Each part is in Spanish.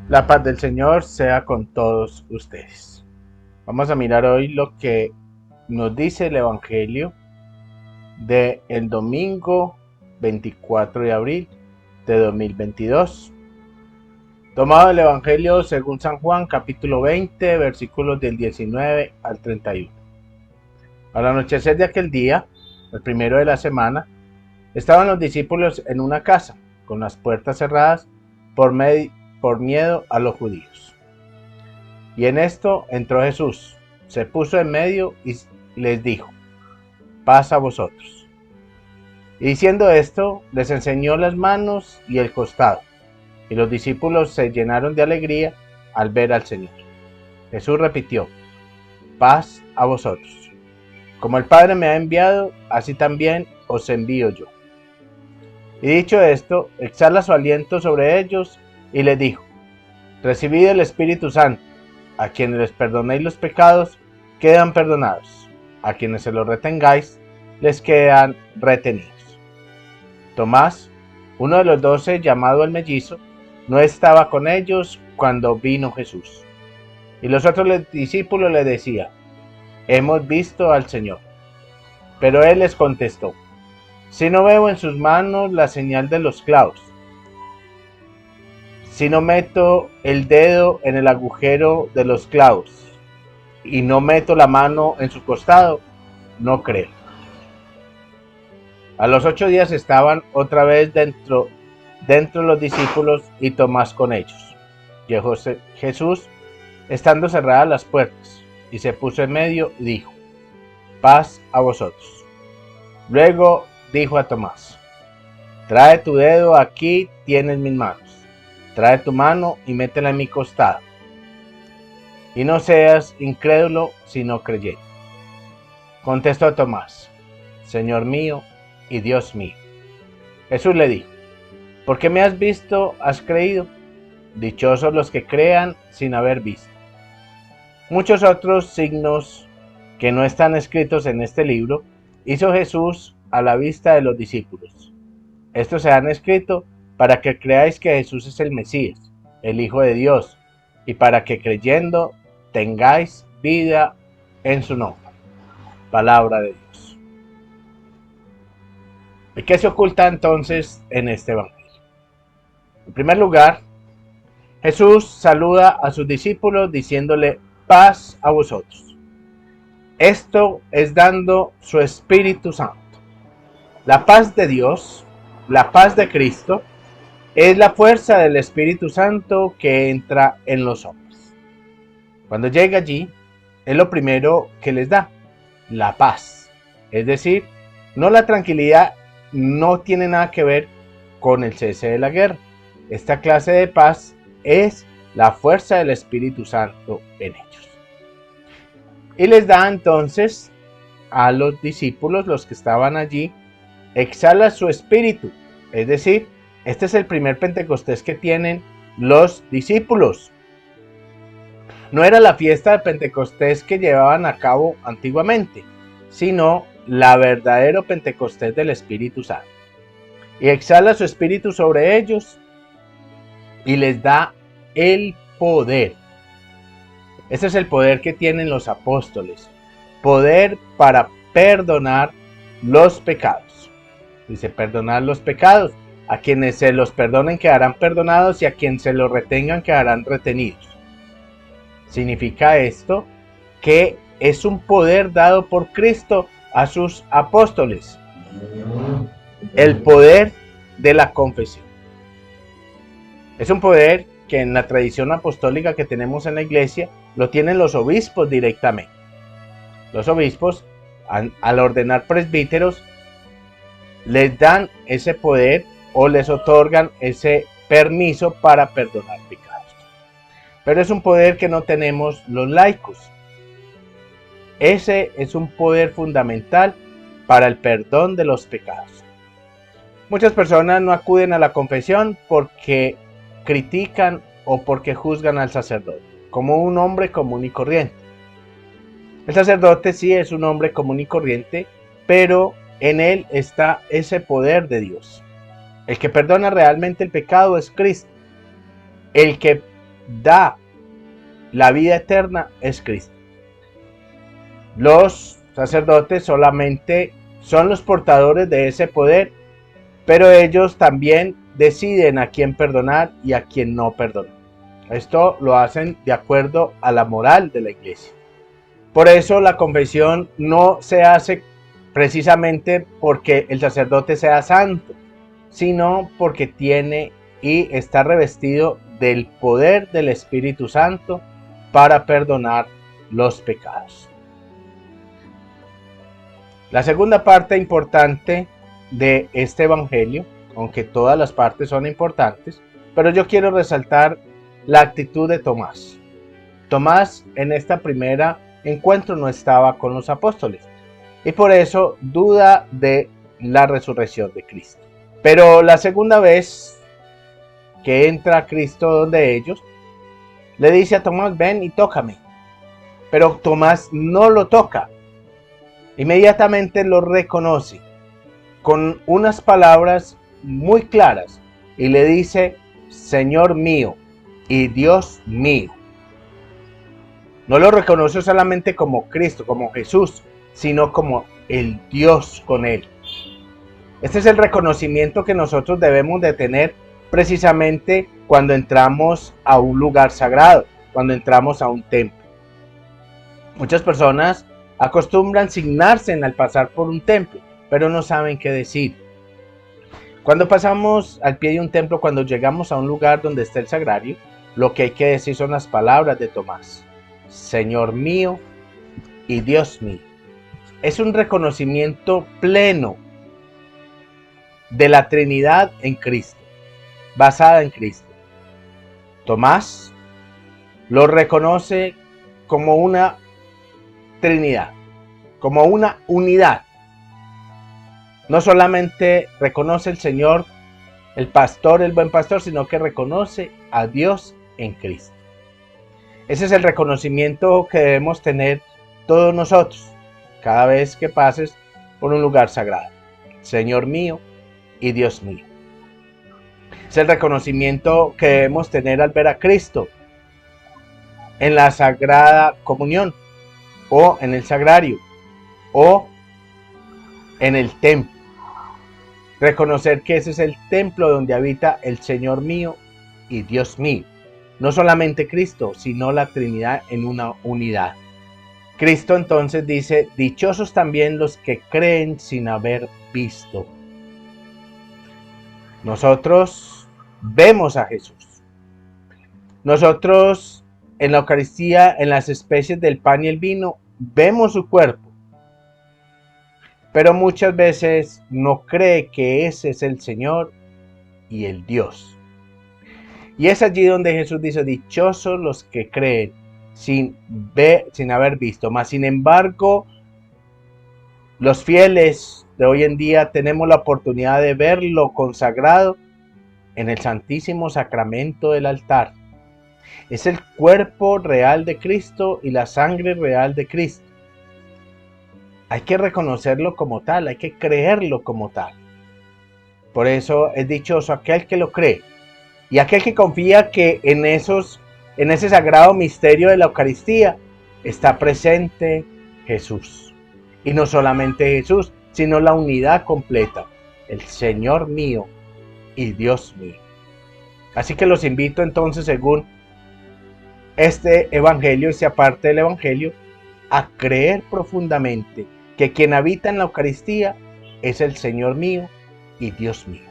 La paz del Señor sea con todos ustedes. Vamos a mirar hoy lo que nos dice el Evangelio del domingo 24 de abril de 2022. Tomado el Evangelio según San Juan, capítulo 20, versículos del 19 al 31. Al anochecer de aquel día, el primero de la semana, estaban los discípulos en una casa, con las puertas cerradas por miedo a los judíos. Y en esto entró Jesús, se puso en medio y les dijo: paz a vosotros. Y diciendo esto, les enseñó las manos y el costado. Y los discípulos se llenaron de alegría al ver al Señor. Jesús repitió: paz a vosotros. Como el Padre me ha enviado, así también os envío yo. Y dicho esto, exhala su aliento sobre ellos y les dijo: recibid el Espíritu Santo. A quienes les perdonéis los pecados, quedan perdonados. A quienes se los retengáis, les quedan retenidos. Tomás, uno de los 12, llamado el mellizo, no estaba con ellos cuando vino Jesús. Y los otros discípulos le decían: hemos visto al Señor. Pero él les contestó: si no veo en sus manos la señal de los clavos, si no meto el dedo en el agujero de los clavos, y no meto la mano en su costado, no creo. A los 8 días estaban otra vez dentro los discípulos y Tomás con ellos. Llegó Jesús, estando cerradas las puertas, y se puso en medio y dijo: paz a vosotros. Luego dijo a Tomás: trae tu dedo, aquí tienes mis manos. Trae tu mano y métela en mi costado. Y no seas incrédulo, sino creyente. Contestó Tomás: Señor mío y Dios mío. Jesús le dijo: ¿por qué me has visto, has creído? Dichosos los que crean sin haber visto. Muchos otros signos que no están escritos en este libro hizo Jesús a la vista de los discípulos. Estos se han escrito para que creáis que Jesús es el Mesías, el Hijo de Dios, y para que creyendo tengáis vida en su nombre. Palabra de Dios. ¿Y qué se oculta entonces en este evangelio? En primer lugar, Jesús saluda a sus discípulos diciéndole: paz a vosotros. Esto es dando su Espíritu Santo. La paz de Dios, la paz de Cristo, es la fuerza del Espíritu Santo que entra en los hombres. Cuando llega allí, es lo primero que les da: la paz. Es decir, no la tranquilidad, no tiene nada que ver con el cese de la guerra. Esta clase de paz es la fuerza del Espíritu Santo en ellos. Y les da entonces a los discípulos, los que estaban allí, exhala su espíritu. Es decir, este es el primer Pentecostés que tienen los discípulos. No era la fiesta de Pentecostés que llevaban a cabo antiguamente, sino la verdadero Pentecostés del Espíritu Santo. Y exhala su espíritu sobre ellos y les da el poder. Ese es el poder que tienen los apóstoles. Poder para perdonar los pecados. Dice: perdonar los pecados. A quienes se los perdonen quedarán perdonados y a quienes se los retengan quedarán retenidos. Significa esto que es un poder dado por Cristo a sus apóstoles. El poder de la confesión. Es un poder que en la tradición apostólica que tenemos en la iglesia lo tienen los obispos directamente. Los obispos, al ordenar presbíteros, les dan ese poder o les otorgan ese permiso para perdonar pecados. Pero es un poder que no tenemos los laicos. Ese es un poder fundamental para el perdón de los pecados. Muchas personas no acuden a la confesión porque critican o porque juzgan al sacerdote como un hombre común y corriente. El sacerdote sí es un hombre común y corriente, pero en él está ese poder de Dios. El que perdona realmente el pecado es Cristo. El que da la vida eterna es Cristo. Los sacerdotes solamente son los portadores de ese poder, pero ellos también deciden a quién perdonar y a quién no perdonar. Esto lo hacen de acuerdo a la moral de la iglesia. Por eso la confesión no se hace precisamente porque el sacerdote sea santo, sino porque tiene y está revestido del poder del Espíritu Santo para perdonar los pecados. La segunda parte importante de este evangelio, aunque todas las partes son importantes, pero yo quiero resaltar la actitud de Tomás. Tomás en esta primera encuentro no estaba con los apóstoles y por eso duda de la resurrección de Cristo. Pero la segunda vez que entra Cristo donde ellos, le dice a Tomás, ven y tócame. Pero Tomás no lo toca. Inmediatamente lo reconoce con unas palabras muy claras y le dice, Señor mío y Dios mío. No lo reconoce solamente como Cristo, como Jesús, sino como el Dios con él. Este es el reconocimiento que nosotros debemos de tener precisamente cuando entramos a un lugar sagrado, cuando entramos a un templo. Muchas personas acostumbran signarse al pasar por un templo, pero no saben qué decir. Cuando pasamos al pie de un templo, cuando llegamos a un lugar donde está el sagrario, lo que hay que decir son las palabras de Tomás. Señor mío y Dios mío. Es un reconocimiento pleno de la Trinidad en Cristo, basada en Cristo. Tomás lo reconoce como una Trinidad, como una unidad. No solamente reconoce el Señor, el pastor, el buen pastor, sino que reconoce a Dios en Cristo. Ese es el reconocimiento que debemos tener todos nosotros cada vez que pases por un lugar sagrado. Señor mío y Dios mío. Es el reconocimiento que debemos tener al ver a Cristo en la Sagrada Comunión o en el sagrario o en el templo. Reconocer que ese es el templo donde habita el Señor mío y Dios mío. No solamente Cristo, sino la Trinidad en una unidad. Cristo entonces dice, dichosos también los que creen sin haber visto. Nosotros vemos a Jesús. Nosotros en la Eucaristía, en las especies del pan y el vino, vemos su cuerpo. Pero muchas veces no cree que ese es el Señor y el Dios. Y es allí donde Jesús dice, dichosos los que creen sin haber visto. Mas sin embargo, los fieles de hoy en día tenemos la oportunidad de verlo consagrado en el Santísimo Sacramento del altar. Es el cuerpo real de Cristo y la sangre real de Cristo. Hay que reconocerlo como tal, hay que creerlo como tal. Por eso es dichoso aquel que lo cree y aquel que confía que en ese sagrado misterio de la Eucaristía está presente Jesús. Y no solamente Jesús, sino la unidad completa, el Señor mío y Dios mío. Así que los invito entonces, según este evangelio, esta parte del evangelio, a creer profundamente que quien habita en la Eucaristía es el Señor mío y Dios mío.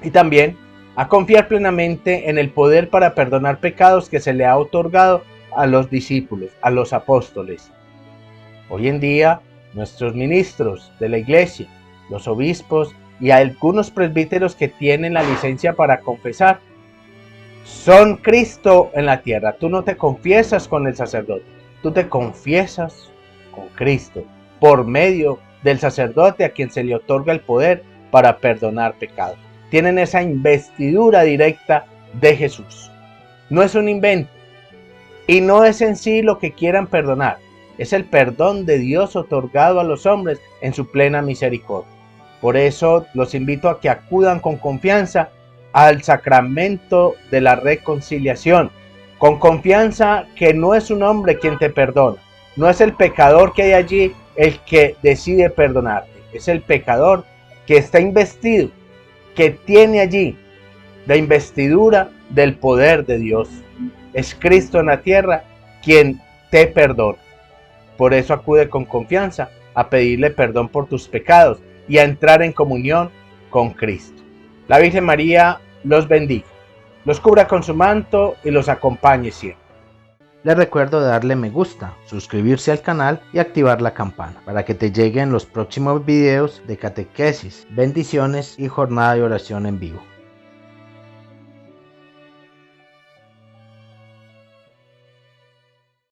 Y también a confiar plenamente en el poder para perdonar pecados que se le ha otorgado a los discípulos, a los apóstoles. Hoy en día, nuestros ministros de la iglesia, los obispos y algunos presbíteros que tienen la licencia para confesar, son Cristo en la tierra. Tú no te confiesas con el sacerdote, tú te confiesas con Cristo por medio del sacerdote a quien se le otorga el poder para perdonar pecados. Tienen esa investidura directa de Jesús. No es un invento y no es en sí lo que quieran perdonar. Es el perdón de Dios otorgado a los hombres en su plena misericordia. Por eso los invito a que acudan con confianza al sacramento de la reconciliación, con confianza que no es un hombre quien te perdona, no es el pecador que hay allí el que decide perdonarte, es el pecador que está investido, que tiene allí la investidura del poder de Dios. Es Cristo en la tierra quien te perdona. Por eso acude con confianza a pedirle perdón por tus pecados y a entrar en comunión con Cristo. La Virgen María los bendiga, los cubra con su manto y los acompañe siempre. Les recuerdo darle me gusta, suscribirse al canal y activar la campana para que te lleguen los próximos videos de catequesis, bendiciones y jornada de oración en vivo.